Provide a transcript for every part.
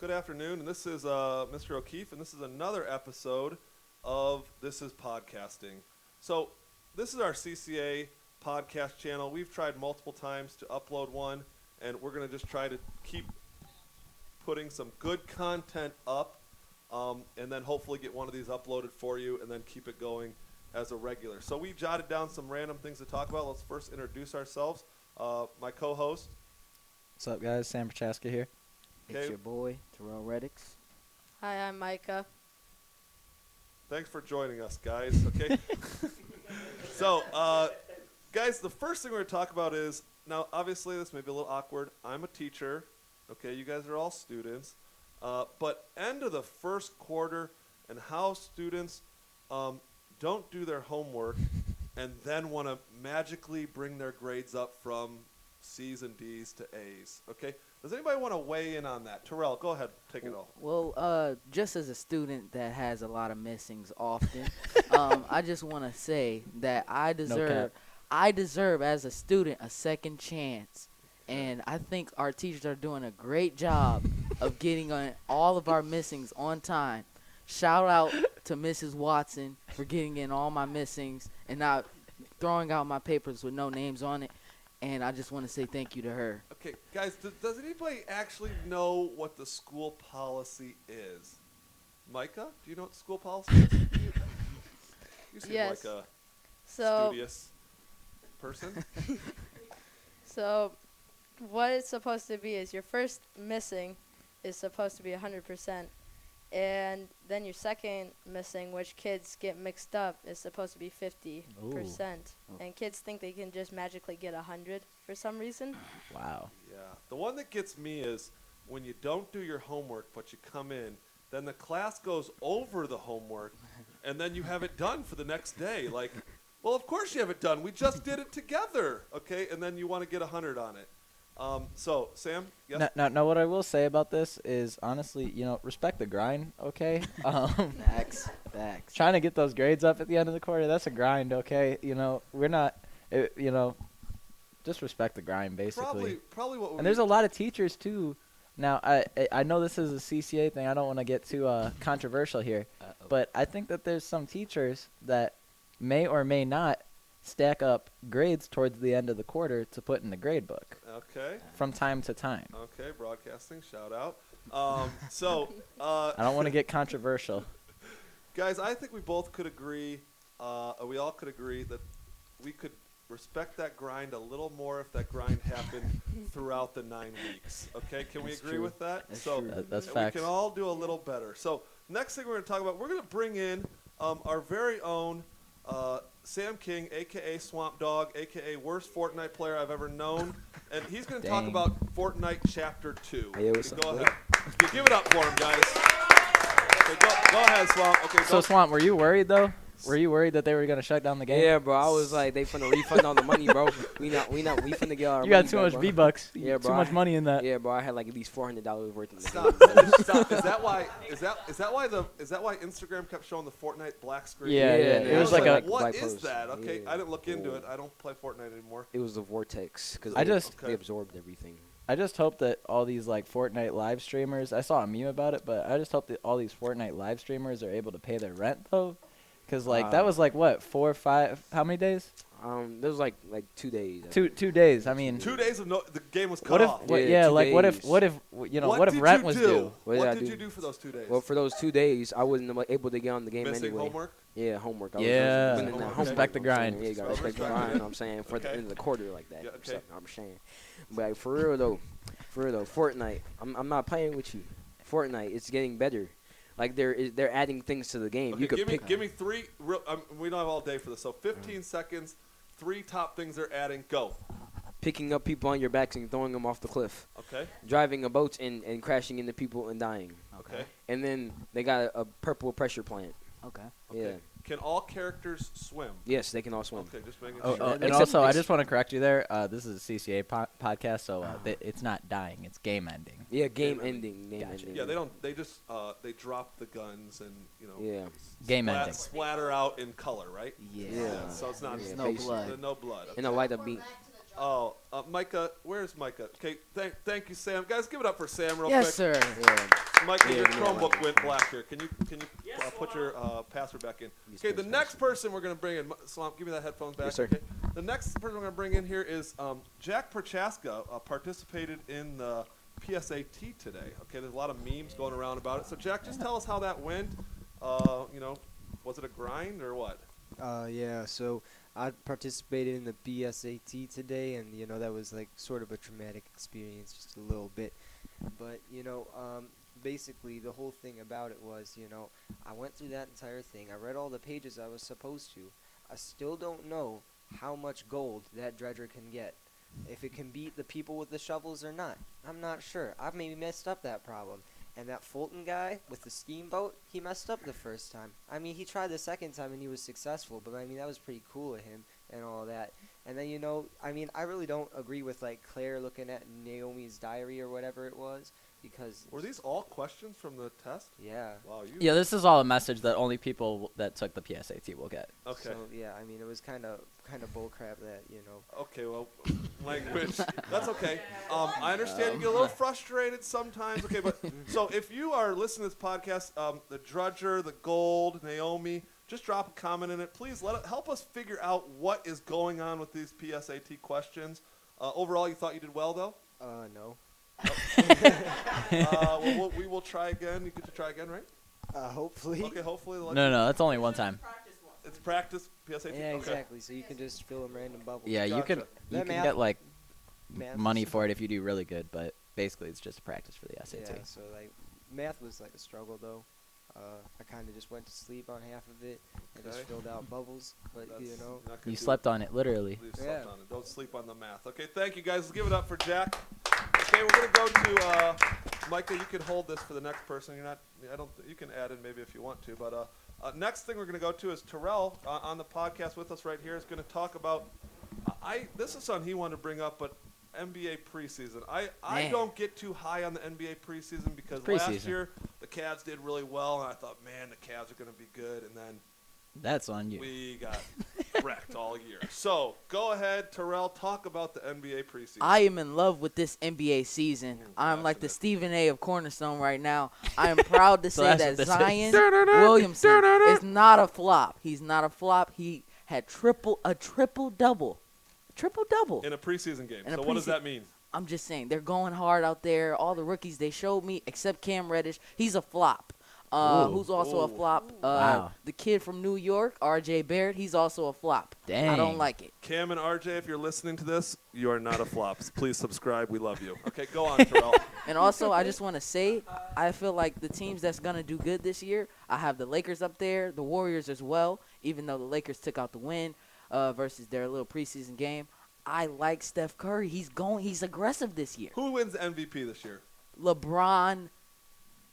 Good afternoon, and this is Mr. O'Keefe, and this is another episode of This is Podcasting. So this is our CCA podcast channel. We've tried multiple times to upload one, and we're going to just try to keep putting some good content up, and then hopefully get one of these uploaded for you, and then keep it going as a regular. So we jotted down some random things to talk about. Let's first introduce ourselves. My co-host. What's up, guys? Sam Prochaska here. Okay. It's your boy, Terrell Reddix. Hi, I'm Micah. Thanks for joining us, guys. Okay. So, guys, the first thing we're going to talk about is, now, obviously, this may be a little awkward. I'm a teacher. Okay, you guys are all students. But end of the first quarter and how students don't do their homework and then want to magically bring their grades up from C's and D's to A's. Okay? Does anybody want to weigh in on that? Terrell, go ahead. Take it off. Well, just as a student that has a lot of missings often, I just want to say that I deserve as a student a second chance. And I think our teachers are doing a great job of getting on all of our missings on time. Shout out to Mrs. Watson for getting in all my missings and not throwing out my papers with no names on it. And I just want to say thank you to her. Okay, guys, does anybody actually know what the school policy is? Micah, do you know what school policy is? You seem Yes. like a So, studious person. so what it's supposed to be is your first missing is supposed to be 100%, and then your second missing, which kids get mixed up, is supposed to be 50%. And kids think they can just magically get 100 for some reason. Wow. Yeah. The one that gets me is when you don't do your homework, but you come in, then the class goes over the homework, and then you have it done for the next day. Like, well, of course you have it done. We just did it together, okay? And then you want to get 100 on it. So, Sam, yes? Now, what I will say about this is, honestly, respect the grind, okay? Facts. Trying to get those grades up at the end of the quarter, that's a grind, okay? We're not, just respect the grind, basically. Probably what. And there's a lot of teachers, too. Now, I know this is a CCA thing. I don't want to get too controversial here. Uh-oh. But I think that there's some teachers that may or may not stack up grades towards the end of the quarter to put in the grade book. Okay. From time to time. Okay, broadcasting, shout out. I don't want to get controversial. Guys, I think we both could agree, we all could agree that we could respect that grind a little more if that grind happened throughout the 9 weeks. Okay, can we agree with that? That's so true. That's we facts. can all do a little better. So next thing we're going to talk about, we're going to bring in our very own Sam King, a.k.a. Swamp Dog, a.k.a. worst Fortnite player I've ever known. And he's going to talk about Fortnite Chapter 2. Hey, what's Go up, ahead. Give it up for him, guys. Okay, go ahead, Swamp. Okay, So, Swamp, were you worried, though? Were you worried that they were going to shut down the game? Yeah, bro. I was like, they finna refund all the money, bro. We finna get our You money got too back, much bro. V-Bucks. Yeah, bro. Too much money in that. Yeah, bro. I had like at least $400 worth in the Stop. game. Stop. Is that why Instagram kept showing the Fortnite black screen? Yeah. It was like like a what black is post. that? Okay, Yeah. I didn't look into it. I don't play Fortnite anymore. It was the vortex because Okay. they absorbed everything. I just hope that all these, Fortnite live streamers, I saw a meme about it, but I just hope that all these Fortnite live streamers are able to pay their rent, though. Because, that was, 4 or 5, how many days? There was like 2 days. 2 days. I mean, 2 days of the game was cut what if, off. what, Yeah, yeah, 2 what if, days. what if rent was due? What did What I did do? you do for those 2 days? Well, for those 2 days, I wasn't able to get on the game Missing anyway. homework? Yeah, homework. Yeah. Putting in that Respect homework, the I'm grind. saying. Yeah, you gotta respect the grind. I'm saying for the end of the quarter like that. Yeah, okay. I'm saying, but for real though, Fortnite. I'm not playing with you. Fortnite, it's getting better. Like they're adding things to the game. Okay, You could give me 3. We don't have all day for this, so 15 seconds. 3 top things they're adding. Go. picking up people on your backs and throwing them off the cliff. Okay. Driving a boat and crashing into people and dying. Okay. And then they got a purple pressure plant. Okay. Yeah. Can all characters swim? Yes, they can all swim. Okay, just making Oh, sure. and Except- also, I just want to correct you there. This is a CCA podcast, so it's not dying; it's game ending. Yeah, game Game ending. Game Gotcha. ending. Yeah, they don't. They just they drop the guns and Yeah. Game ending. splatter out in color, right? Yeah. Yeah. So it's not Yeah, no face- blood. No blood. And a light of beam. Oh, Micah, where's Micah? Okay, thank you, Sam. Guys, give it up for Sam real Yes, quick. sir. Yeah. Micah, Yeah, your yeah, Chromebook yeah. went black here. Can you put your password back in? Okay, the next person we're gonna bring in, Swamp, give me that headphones back. Yes, sir. Okay. The next person we're gonna bring in here is Jack Prochaska. Participated in the PSAT today. Okay, there's a lot of memes going around about it. So Jack, just tell us how that went. Was it a grind or what? Yeah, so I participated in the PSAT today, and that was like sort of a traumatic experience, just a little bit. But basically the whole thing about it was, I went through that entire thing. I read all the pages I was supposed to. I still don't know how much gold that dredger can get. If it can beat the people with the shovels or not, I'm not sure. I maybe messed up that problem. And that Fulton guy with the steamboat, he messed up the first time. I mean, he tried the second time and he was successful, but I mean, that was pretty cool of him and all that. And then, I really don't agree with, like, Claire looking at Naomi's diary or whatever it was, because... Were these all questions from the test? Yeah. Wow, you. Yeah, this is all a message that only people that took the PSAT will get. Okay. So, yeah, I mean, it was kind of bullcrap that, Okay, well, language. That's okay. I understand you get a little frustrated sometimes. Okay, but so if you are listening to this podcast, the Drudger, the Gold, Naomi, just drop a comment in it. Please help us figure out what is going on with these PSAT questions. Overall, you thought you did well, though? No. We will try again. You get to try again, right? Hopefully. Okay, hopefully. No, that's only one time. It's practice, PSAT? Yeah, Okay. exactly. So you can just fill in random bubbles. Yeah, you Gotcha. can That get math- like math money was- for it if you do really good, but basically it's just a practice for the SAT. Yeah, so like math was like a struggle though. I kind of just went to sleep on half of it and just Okay. filled out bubbles, but That's not gonna You do slept on it, literally. You slept Yeah. on it. Don't sleep on the math. Okay, thank you guys. Let's give it up for Jack. Okay, we're gonna go to Micah. You can hold this for the next person. You can add in maybe if you want to. But next thing we're gonna go to is Terrell on the podcast with us right here is gonna talk about. This is something he wanted to bring up, but NBA preseason. I Man. don't get too high on the NBA preseason because last Preseason. year the Cavs did really well, and I thought, man, the Cavs are gonna be good, and then. That's on you. We got wrecked all year. So, go ahead, Terrell, talk about the NBA preseason. I am in love with this NBA season. I'm like the passionate. Stephen A. of Cornerstone right now. I am proud to So say that's that what this is. Zion Williamson is not a flop. He's not a flop. He had a triple double. Triple double. In a preseason game. In a So, what does preseason- that mean? I'm just saying, they're going hard out there. All the rookies they showed me, except Cam Reddish, he's a flop. Ooh. Who's also a Ooh. flop? Wow. The kid from New York, R.J. Barrett, he's also a flop. I Dang. don't like it. Cam and RJ, if you're listening to this, you are not a flop. Please subscribe. We love you. Okay, go on, Terrell. And also, I just want to say, I feel like the teams that's going to do good this year, I have the Lakers up there, the Warriors as well, even though the Lakers took out the win versus their little preseason game. I like Steph Curry. He's aggressive this year. Who wins the MVP this year? LeBron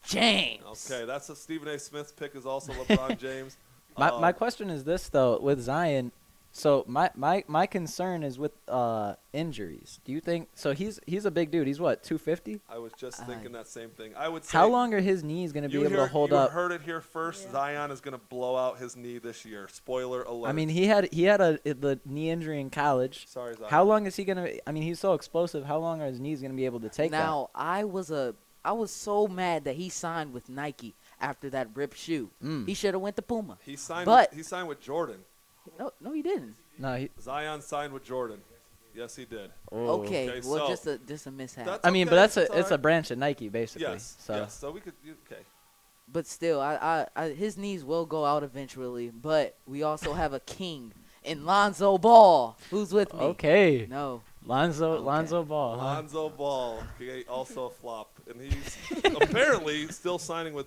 James. Okay, that's a Stephen A. Smith's pick is also LeBron James. My question is this though, with Zion. So my concern is with injuries. Do you think so? He's a big dude. He's what, 250? I was just thinking that same thing. I would say. How long are his knees going to be you able to hold you up? heard it here first. Yeah. Zion is going to blow out his knee this year. Spoiler alert. I mean, he had the knee injury in college. Sorry, Zion. How long is he going to? I mean, he's so explosive. How long are his knees going to be able to take Now, I was so mad that he signed with Nike after that ripped shoe. Mm. He should have went to Puma. He signed. But- He signed with Jordan. No, he didn't. that? No, he. Zion signed with Jordan. Yes, he did. Oh. Okay, Okay, well, so- just a mishap. That's I mean, okay, but that's it's it's a alright. branch of Nike basically. Yes. So Yes. So we could. Okay. But still, I his knees will go out eventually. But we also have a king in Lonzo Ball, who's with me. okay, No. Lonzo Okay. Ball. Huh? Lonzo Ball, he also a flop, and he's apparently still signing with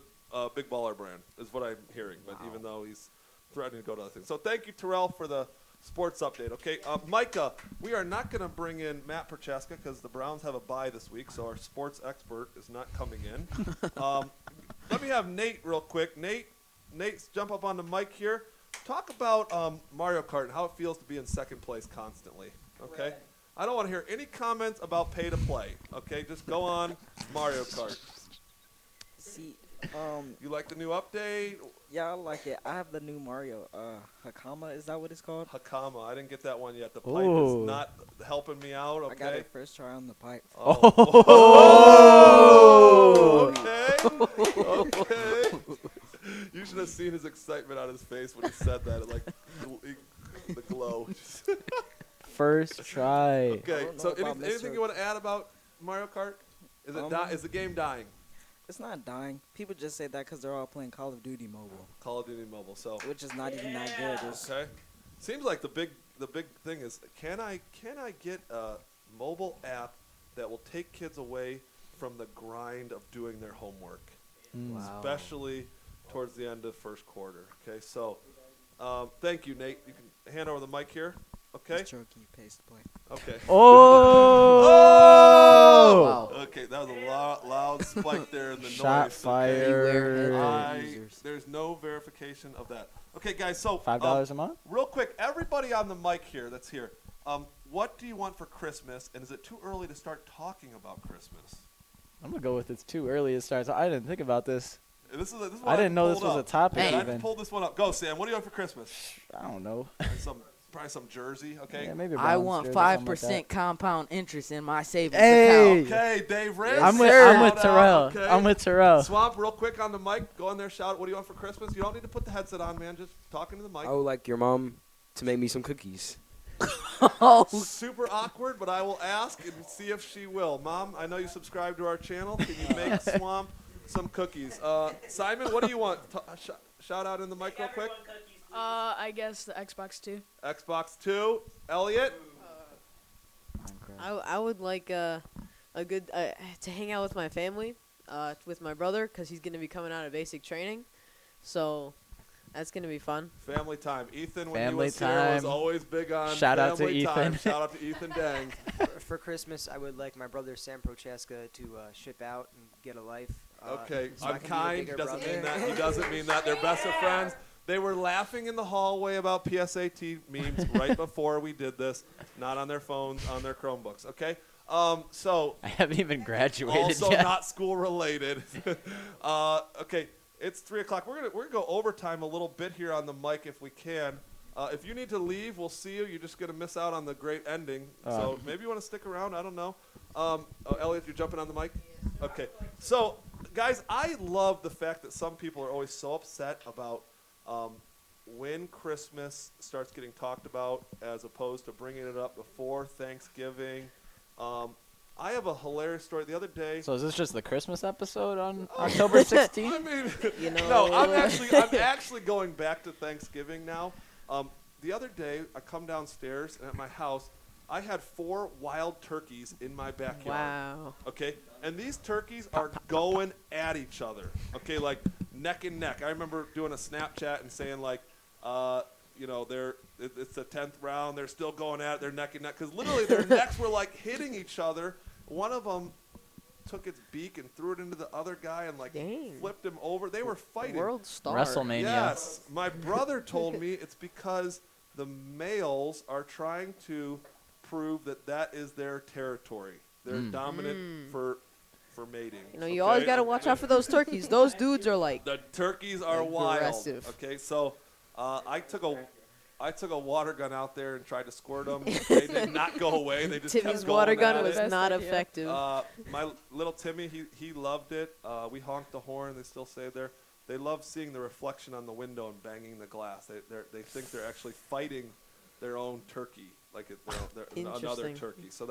Big Baller Brand, is what I'm hearing. But Wow. even though he's threatening to go to other things, so thank you, Terrell, for the sports update. Okay, Micah, we are not going to bring in Matt Prochaska because the Browns have a bye this week, so our sports expert is not coming in. Let me have Nate real quick. Nate, jump up on the mic here. Talk about Mario Kart and how it feels to be in second place constantly. Okay. I don't want to hear any comments about pay to play. Okay, just go on Mario Kart. See, You like the new update? Yeah, I like it. I have the new Mario. Hakama, is that what it's called? Hakama. I didn't get that one yet. The pipe Ooh. is not helping me out. Okay. I got it first try on the pipe. Oh. Okay. You should have seen his excitement on his face when he said that. Like the glow. First try. Okay. don't know So about Mr. anything you want to add about Mario Kart? Is it is the game dying? It's not dying. People just say that because they're all playing Call of Duty Mobile, Call of Duty Mobile. So which is not even that good. It's, okay. Seems like the big thing is can I get a mobile app that will take kids away from the grind of doing their homework, Wow. especially towards the end of first quarter. Okay, so thank you, Nate. You can hand over the mic here. Okay. It's Cherokee pays to play. Okay. Oh! Wow. Okay, that was a loud spike there in the Shot noise. Okay? fired. Beware users. There's no verification of that. Okay, guys. So $5 a month? real quick, everybody on the mic here that's here, what do you want for Christmas? And is it too early to start talking about Christmas? I'm gonna go with it's too early to start. I didn't think about this. This is what I didn't know this pulled was a up. topic Yeah, I even. just pulled this one up. Go, Sam. What do you want for Christmas? I don't know. Probably some jersey. Okay. Yeah, maybe a I Browns want jersey or something like 5% compound interest in my savings Hey! account. Okay, Dave Rich. that. I'm with Shout out. Terrell. Okay. I'm with Terrell. Swamp, real quick on the mic. Go in there, shout. What do you want for Christmas? You don't need to put the headset on, man. Just talking to the mic. I would like your mom to make me some cookies. Oh, Super awkward, but I will ask and see if she will. Mom, I know you subscribe to our channel. Can you make Swamp some cookies? Simon, what do you want? Shout out in the mic real quick. I guess the Xbox 2. Xbox 2. Elliot? I would like a good to hang out with my family, with my brother, because he's going to be coming out of basic training. So that's going to be fun. Family time. Ethan, when Family he was here, was time. always big on Shout out to family time. Ethan. Shout out to Ethan Dang. For Christmas, I would like my brother Sam Prochaska to ship out and get a life. Okay, so I I'm can be a kind. He bigger doesn't brother. mean that. He doesn't mean that. They're best of friends. They were laughing in the hallway about PSAT memes right before we did this, not on their phones, on their Chromebooks. Okay, so I haven't even graduated also yet. not school related. Okay, it's 3 o'clock. We're gonna go overtime a little bit here on the mic if we can. If you need to leave, we'll see you. You're just gonna miss out on the great ending. So maybe you want to stick around. I don't know. Elliot, you're jumping on the mic. Okay, so guys, I love the fact that some people are always so upset about when Christmas starts getting talked about as opposed to bringing it up before Thanksgiving. I have a hilarious story. The other day, So is this just the Christmas episode on October 16th? I mean, You know, no, I'm actually going back to Thanksgiving now. The other day, I come downstairs and at my house, I had 4 wild turkeys in my backyard. wow. Okay, and these turkeys are going at each other. Okay, like neck and neck. I remember doing a Snapchat and saying like, you know, it's the 10th round. They're still going at it. They're neck and neck because literally their necks were like hitting each other. One of them took its beak and threw it into the other guy and like Dang. flipped him over. They were fighting. World star. WrestleMania. Yes, my brother told me it's because the males are trying to prove that is their territory. They're dominant for mating. You know, you always got to watch out for those turkeys. Those dudes are like, The turkeys are wild. Aggressive. Okay, so I took a water gun out there and tried to squirt them. They did not go away. They just Timmy's kept going water gun at was it. not idea. effective. My little Timmy, he loved it. We honked the horn. They still say there. They love seeing the reflection on the window and banging the glass. They think they're actually fighting their own turkey, like they're another Interesting. turkey. So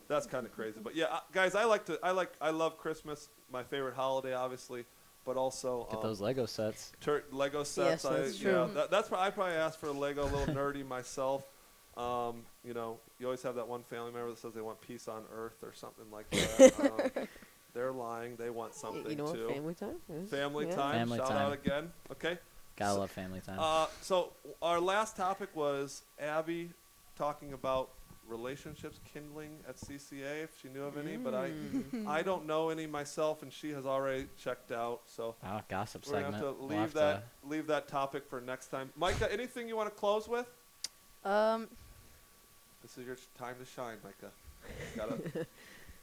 that's kind of crazy. But yeah, guys, I love Christmas. My favorite holiday, obviously, but also Get those Lego sets. Lego sets. Yes, that's Yeah, true. that's why I probably asked for a Lego. A little nerdy myself. You know, you always have that one family member that says they want peace on Earth or something like that. They're lying. They want something You know too. what? Family time? is? Family Yeah. time. Family Shout time. out again. Okay. Gotta love family time. So our last topic was Abby talking about relationships kindling at CCA, if she knew of any, but I don't know any myself, and she has already checked out. So Oh, gossip we're gonna segment. have to We'll leave that topic for next time. Micah, anything you want to close with? This is your time to shine, Micah. Gotta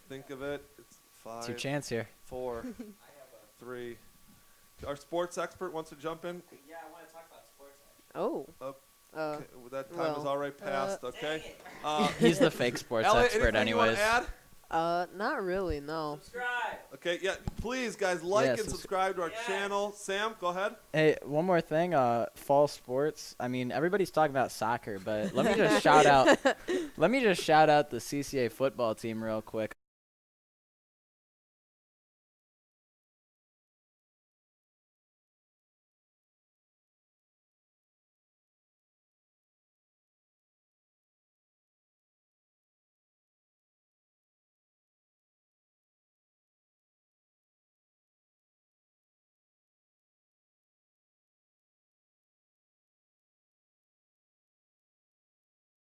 think of it. It's 5, It's your chance here. 4, 3, our sports expert wants to jump in. Yeah, I want to talk about sports. Oh. Okay, that time well, is already passed. Okay. He's the fake sports Elliot, expert, anything you wanna anyways. add? Not really, no. Subscribe. Okay, yeah. Please, guys, like Yeah, and subscribe to our channel. Sam, go ahead. Hey, one more thing. Fall sports. I mean, everybody's talking about soccer, but let me just shout out. Let me just shout out the CCA football team real quick.